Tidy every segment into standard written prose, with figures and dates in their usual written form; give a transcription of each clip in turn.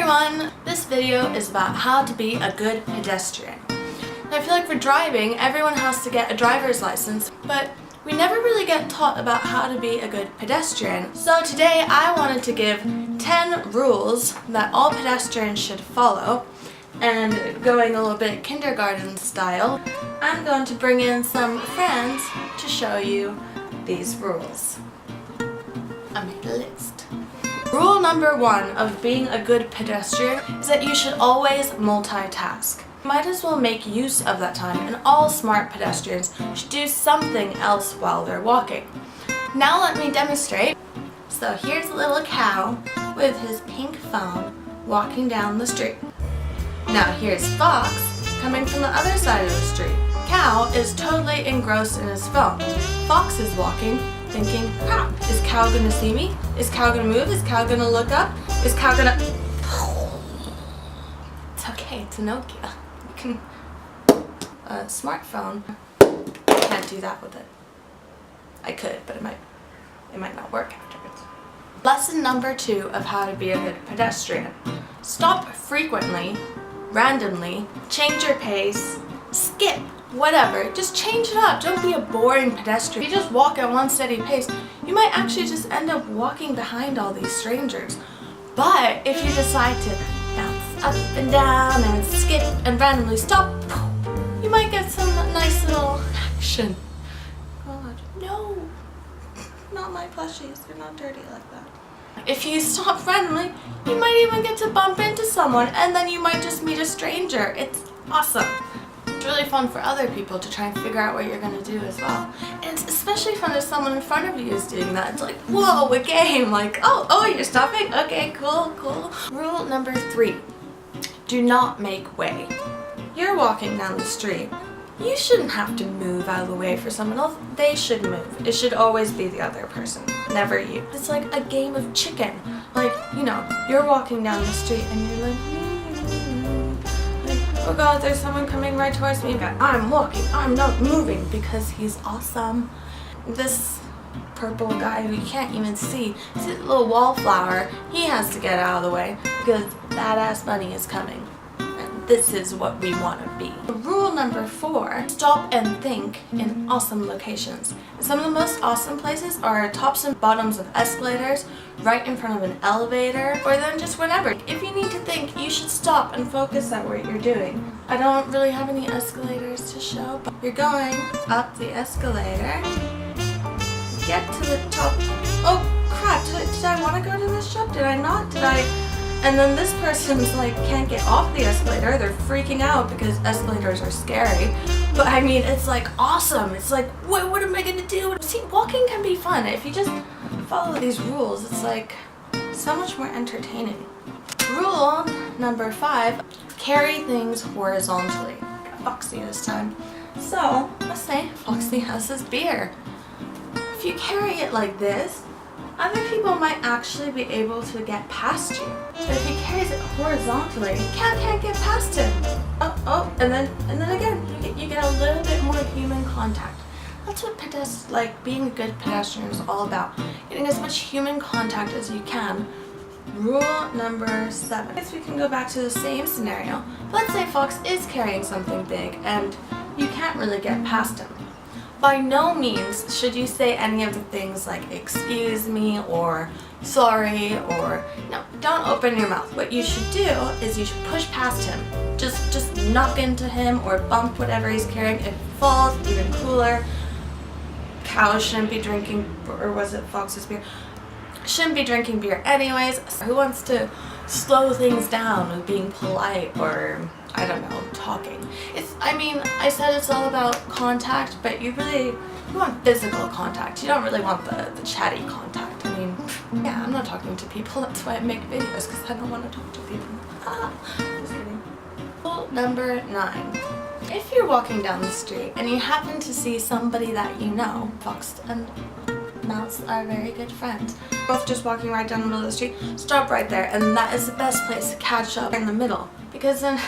everyone! This video is about how to be a good pedestrian. And I feel like for driving, everyone has to get a driver's license, but we never really get taught about how to be a good pedestrian. So today I wanted to give 10 rules that all pedestrians should follow. And going a little bit kindergarten style, I'm going to bring in some friends to show you these rules. I made a list. Rule number 1 of being a good pedestrian is that you should always multitask. Might as well make use of that time, and all smart pedestrians should do something else while they're walking. Now let me demonstrate. So here's a little cow with his pink phone walking down the street. Now here's Fox coming from the other side of the street. Cow is totally engrossed in his phone. Fox is walking, thinking, crap, is Cow gonna see me? Is Cow gonna move? Is Cow gonna look up? Is Cow gonna... It's okay, it's a Nokia. You can... A smartphone, can't do that with it. I could, but it might not work afterwards. Lesson number 2 of how to be a good pedestrian. Stop frequently, randomly, change your pace, skip, whatever, just change it up. Don't be a boring pedestrian. If you just walk at one steady pace, you might actually just end up walking behind all these strangers. But if you decide to bounce up and down and skip and randomly stop, you might get some nice little action. God, no, not my plushies, they're not dirty like that. If you stop randomly, you might even get to bump into someone, and then you might just meet a stranger. It's awesome. It's really fun for other people to try and figure out what you're going to do as well. And it's especially fun if someone in front of you is doing that. It's like, whoa, a game. Like, oh, you're stopping? Okay, cool. Rule number 3. Do not make way. You're walking down the street. You shouldn't have to move out of the way for someone else. They should move. It should always be the other person, never you. It's like a game of chicken. Like, you know, you're walking down the street and you're like, oh god, there's someone coming right towards me, but I'm walking, I'm not moving because he's awesome. This purple guy who you can't even see, this little wallflower, he has to get out of the way because badass bunny is coming. And this is what we want to be. Rule number 4, stop and think in awesome locations. Some of the most awesome places are tops and bottoms of escalators, right in front of an elevator, or then just whenever. If you need to think, you should stop and focus on what you're doing. I don't really have any escalators to show, but you're going up the escalator, get to the top. Oh crap, did I want to go to this shop? Did I not? And then this person's like, can't get off the escalator. They're freaking out because escalators are scary. But I mean, it's like awesome. It's like, what am I gonna do? See, walking can be fun. If you just follow these rules, it's like so much more entertaining. Rule number 5, carry things horizontally. Foxy this time. So, let's say Foxy has his beer. If you carry it like this, other people might actually be able to get past you. But if he carries it horizontally, cat can't get past him. And then again, you get a little bit more human contact. That's what being a good pedestrian is all about. Getting as much human contact as you can. Rule number 7. I guess we can go back to the same scenario. Let's say Fox is carrying something big and you can't really get past him. By no means should you say any of the things like excuse me or sorry or no, don't open your mouth. What you should do is you should push past him. Just knock into him or bump whatever he's carrying. If it falls, even cooler. Cows shouldn't be drinking, or was it Fox's beer? Shouldn't be drinking beer anyways. Who wants to slow things down with being polite or, I don't know, talking? I said it's all about contact, but you want physical contact. You don't really want the chatty contact. I mean, yeah, I'm not talking to people. That's why I make videos, because I don't want to talk to people. Just kidding. Rule number 9. If you're walking down the street and you happen to see somebody that you know, Fox and Mouse are very good friends. Both just walking right down the middle of the street, stop right there, and that is the best place to catch up in the middle, because then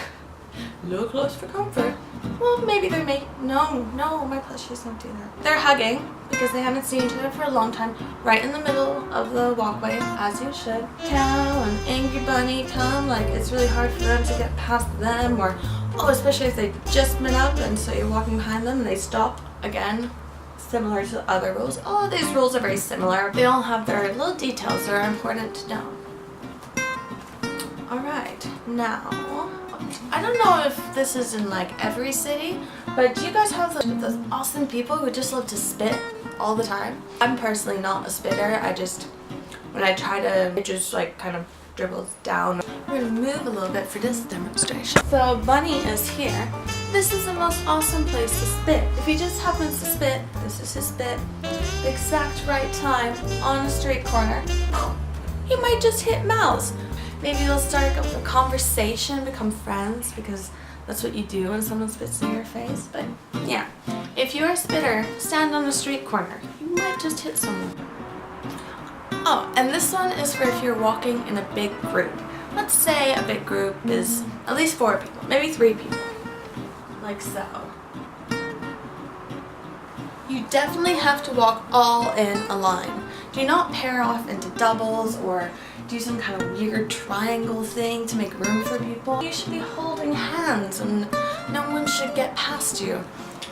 no close for comfort. Well, maybe they may. No, my plushies don't do that. They're hugging because they haven't seen each other for a long time, right in the middle of the walkway, as you should. Cow and Angry Bunny come, like it's really hard for them to get past them, or especially if they just met up and so you're walking behind them and they stop again. Similar to other rules. All of these rules are very similar. They all have their little details that are important to know. Alright, now, I don't know if this is in like every city, but do you guys have those awesome people who just love to spit all the time? I'm personally not a spitter. When I try to, it just like kind of dribbles down. We're gonna move a little bit for this demonstration. So Bunny is here. This is the most awesome place to spit. If he just happens to spit, this is his spit, the exact right time on a street corner, he might just hit mouse. Maybe they'll start a conversation, become friends, because that's what you do when someone spits in your face. But yeah, if you're a spitter, stand on a street corner. You might just hit someone. Oh, and this one is for if you're walking in a big group. Let's say a big group is at least 4 people, maybe 3 people. Like so. You definitely have to walk all in a line. Do not pair off into doubles or do some kind of weird triangle thing to make room for people. You should be holding hands and no one should get past you.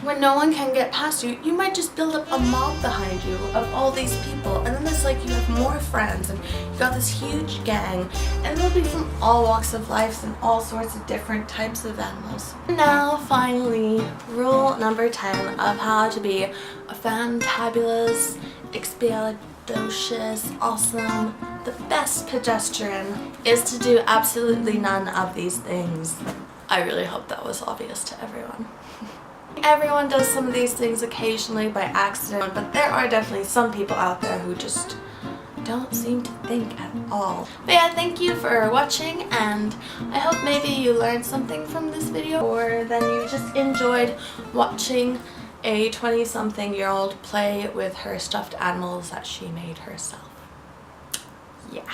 When no one can get past you, you might just build up a mob behind you of all these people, and then it's like you have more friends and you got this huge gang, and they'll be from all walks of life and all sorts of different types of animals. Now finally, rule number 10 of how to be a fantabulous, expialidocious, awesome, the best pedestrian is to do absolutely none of these things. I really hope that was obvious to everyone. Everyone does some of these things occasionally by accident, but there are definitely some people out there who just don't seem to think at all. But yeah, thank you for watching, and I hope maybe you learned something from this video, or then you just enjoyed watching a 20-something-year-old play with her stuffed animals that she made herself. Yeah.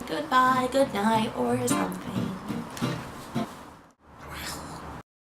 Goodbye, good night, or something.